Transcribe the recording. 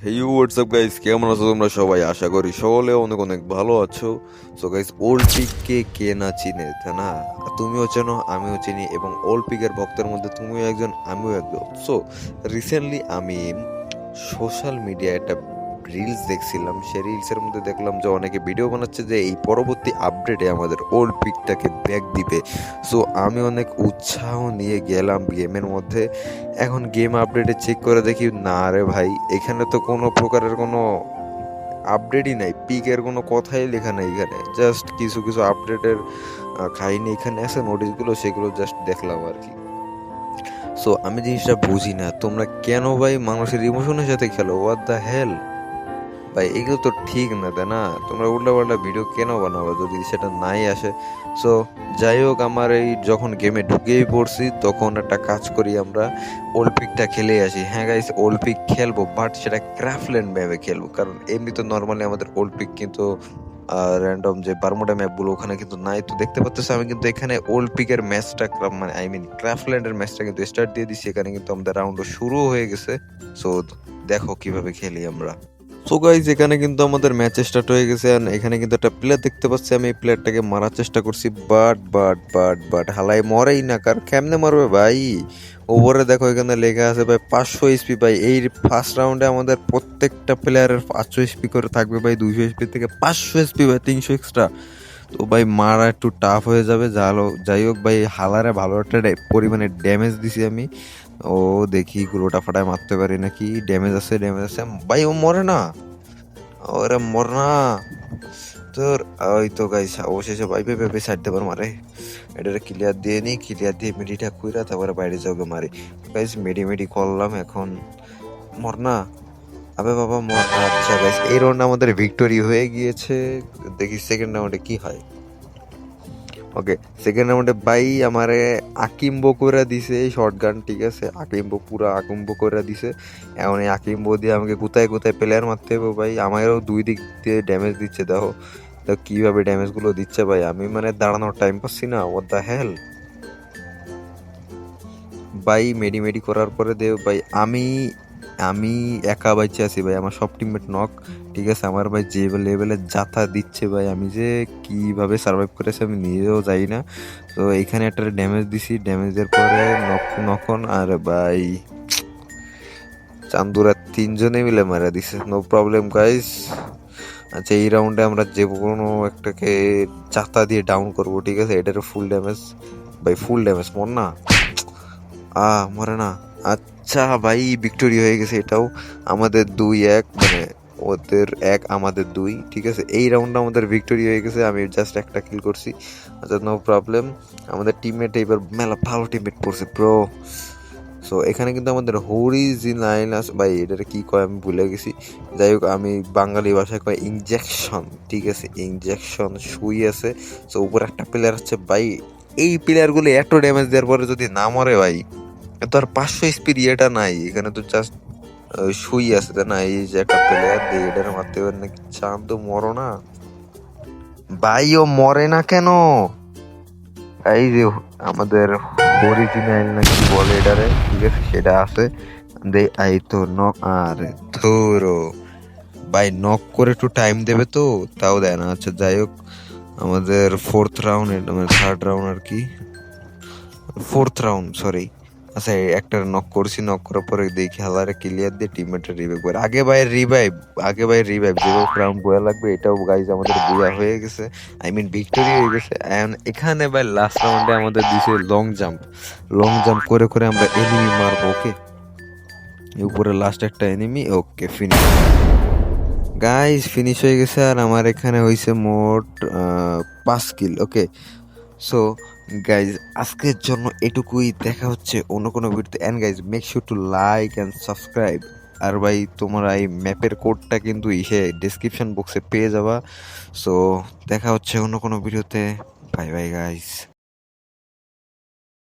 হেই WhatsApp guys, কেমন আছো তোমরা সবাই? আশা করি সকলে অনেক অনেক ভালো আছো। সো গাইস, ওল্ড পিককে কে না চিনে, তাই না? তুমিও চেনো, আমিও চিনি, এবং ওল্ড পিকের ভক্তের মধ্যে তুমিও একজন, আমিও একজন। সো রিসেন্টলি আমি সোশ্যাল মিডিয়ায় একটা রিলস দেখছিলাম। সেই রিলসের মধ্যে দেখলাম যে অনেকে ভিডিও বানাচ্ছে যে এই পরবর্তী আপডেটে আমাদের ওল্ড পিকটাকে ব্যাক দিবে। সো আমি অনেক উৎসাহ নিয়ে গেলাম গেমের মধ্যে। এখন গেম আপডেটে চেক করে দেখি, না রে ভাই, এখানে তো কোনো প্রকারের কোনো আপডেটই নাই, পিকের কোনো কথাই লেখা নাই। এখানে জাস্ট কিছু কিছু আপডেটের কাহিনী এখানে আছে, নোটিশগুলো সেগুলো জাস্ট দেখলাম আর কি। সো আমি জিনিসটা বুঝি না, তোমরা কেন ভাই মানুষের ইমোশনের সাথে খেলো? হোয়াট দ্য হেল ভাই, এগুলো তো ঠিক না, তাই না? তোমরা উল্টাপাল্টা ভিডিও কেন বানাবো যদি সেটা নাই আসে? সো যাই হোক, আমার এই যখন গেমে ঢুকেই পড়ছি তখন একটা কাজ করি, আমরা ওলপিকটা খেলে আসি। হ্যাঁ গাইস, ওলপিক খেলবো, বাট সেটা ক্রাফল্যান্ড ম্যাপে খেলবো, কারণ এমনি তো নর্মালি আমাদের ওলপিক কিন্তু র্যান্ডম যে বারমুডা ম্যাপগুলো ওখানে কিন্তু নাই। তো দেখতে পাচ্ছ আমি কিন্তু এখানে ওল্ড পিকের ম্যাচটা, মানে আই মিন ক্রাফল্যান্ডের ম্যাচটা কিন্তু স্টার্ট দিয়ে দিচ্ছি। এখানে কিন্তু আমাদের রাউন্ডও শুরু হয়ে গেছে। সো দেখো কিভাবে খেলি আমরা। সো গাইজ, এখানে কিন্তু আমাদের ম্যাচ স্টার্ট হয়ে গেছে। আর এখানে কিন্তু একটা প্লেয়ার দেখতে পাচ্ছি, আমি এই প্লেয়ারটাকে মারার চেষ্টা করছি, বাট হালাই মরেই না। কার কেমনে মারবে ভাই? ওভারে দেখো এখানে লেখা আছে ভাই 500 এসপি। ভাই এই ফার্স্ট রাউন্ডে আমাদের প্রত্যেকটা প্লেয়ারের 500 এসপি করে থাকবে ভাই, 200 এসপি থেকে 500 এসপি ভাই, 300 এক্সট্রা। তো ভাই মারা একটু টাফ হয়ে যাবে। যাই হোক ভাই, হালারে ভালো একটা পরিমাণে ড্যামেজ দিছি আমি। ও দেখি গুলোটা ফাটায় মারতে পারি নাকি। ড্যামেজ আছে ভাই, ও মরে না, ওরে মর না তোর। ওই তো গাইস, অবশেষে ভাই ভেবে ছাড়তে পার মারে। এটা ক্লিয়ার দিয়ে নি, ক্লিয়ার দিয়ে মেডিটা কইরা তারপরে বাইরে যাওগে মারি। গাইস মেডি করলাম, এখন মর না। আবে বাবা মর। আচ্ছা গাইস, এই রাউন্ড আমাদের ভিক্টোরি হয়ে গিয়েছে। দেখি সেকেন্ড রাউন্ডে কি হয়। ওকে, সেকেন্ড রাউন্ডে ভাই আমারে আকিম্বো করে দিছে শর্ট গান, ঠিক আছে? আকিম্বো, পুরো আকিম্বো করে দিছে। এখন এই আকিম্বো দিয়ে আমাকে কোথায় কোথায় প্লেয়ার মারতে হবে ভাই। আমারও দুই দিক দিয়ে ড্যামেজ দিচ্ছে, দেখো তো কিভাবে ড্যামেজ গুলো দিচ্ছে ভাই। আমি মানে দাঁড়ানোর টাইম পাচ্ছি না, হোয়াট দ্য হেল ভাই। মেডি করার পরে দে ভাই, আমি আমি একা বাইচে আছি ভাই, আমার সব টিমমেট নক, ঠিক আছে? আমার ভাই যে লেভেলে যাতা দিচ্ছে ভাই, আমি যে কিভাবে সার্ভাইভ করেছি আমি নিজেও যাই না। তো এইখানে একটা ড্যামেজ দিছি, ড্যামেজের পরে নকন আর ভাই চান্দুরা তিনজনে মিলে মারা দিছে। No problem guys. আচ্ছা, এই রাউন্ডে আমরা যে কোনো একটাকে চাতা দিয়ে ডাউন করব, ঠিক আছে? এটার ফুল ড্যামেজ ভাই, ফুল ড্যামেজ, মর না। মরে না। আচ্ছা ভাই, ভিক্টোরি হয়ে গেছে এটাও। আমাদের 2-1, মানে ওদের 1 আমাদের 2, ঠিক আছে? এই রাউন্ডে আমাদের ভিক্টোরি হয়ে গেছে, আমি জাস্ট একটা কিল করছি। আচ্ছা, নো প্রবলেম। আমাদের টিমমেট এবার মেলা ভালো টিমমেট পড়ছে ব্রো। সো এখানে কিন্তু আমাদের হরিজিনাল আছে ভাই, এটা কি কয় আমি ভুলে গেছি। যাই হোক, আমি বাঙালি ভাষায় কয় ইনজেকশন, ঠিক আছে? ইনজেকশন সুই আছে। সো উপর একটা প্লেয়ার আছে ভাই, এই প্লেয়ারগুলো এত ড্যামেজ দেওয়ার পরে যদি না মরে ভাই, তো আর 500 এসপির ইয়েটা নাই। এখানে তো জাস্ট সুই আছে, তাই না? এই যে একটা প্লেয়ার দিয়ে এটার মারতে পারে নাকি? চাঁদ তো মরো না ভাই, ও মরে না কেন? এই যে আমাদের অরিজিনাল নাকি বলে এটারে, ঠিক আছে? সেটা আছে। এই তো নক, আর ধরো ভাই নক করে একটু টাইম দেবে তো, তাও দেয় না। আচ্ছা যাই হোক, আমাদের ফোর্থ রাউন্ড, মানে থার্ড রাউন্ড আর কি, ফোর্থ রাউন্ড সরি। আচ্ছা, একটা নক করছি, নক করার পরে দেখি খেলারে ক্লিয়ার দিয়ে টিমমেটের রিভাইভ করে। আগে ভাই রিভাইভ যেভাবে রাউন্ড বয়া লাগবে, এটাও গাইজ আমাদের বুয়া হয়ে গেছে, আই মিন ভিক্টোরি হয়ে গেছে। এন্ড এখানে ভাই লাস্ট রাউন্ডে আমাদের দিছে লং জাম্প করে করে আমরা এনিমি মারবো। ওকে, উপরে লাস্ট একটা এনিমি। ওকে, ফিনিশ গাইজ, ফিনিশ হয়ে গেছে। আর আমার এখানে হয়েছে মোট 5 কিল। ওকে, সো গাইজ, আজকের জন্য এটুকুই। দেখা হচ্ছে অন্য কোনো ভিডিওতে। And guys, make sure to like and subscribe. আর ভাই তোমরা এই ম্যাপের কোডটা কিন্তু ইসে ডিসক্রিপশন বক্সে পেয়ে যাবা। সো দেখা হচ্ছে অন্য কোনো ভিডিওতে। Bye bye guys.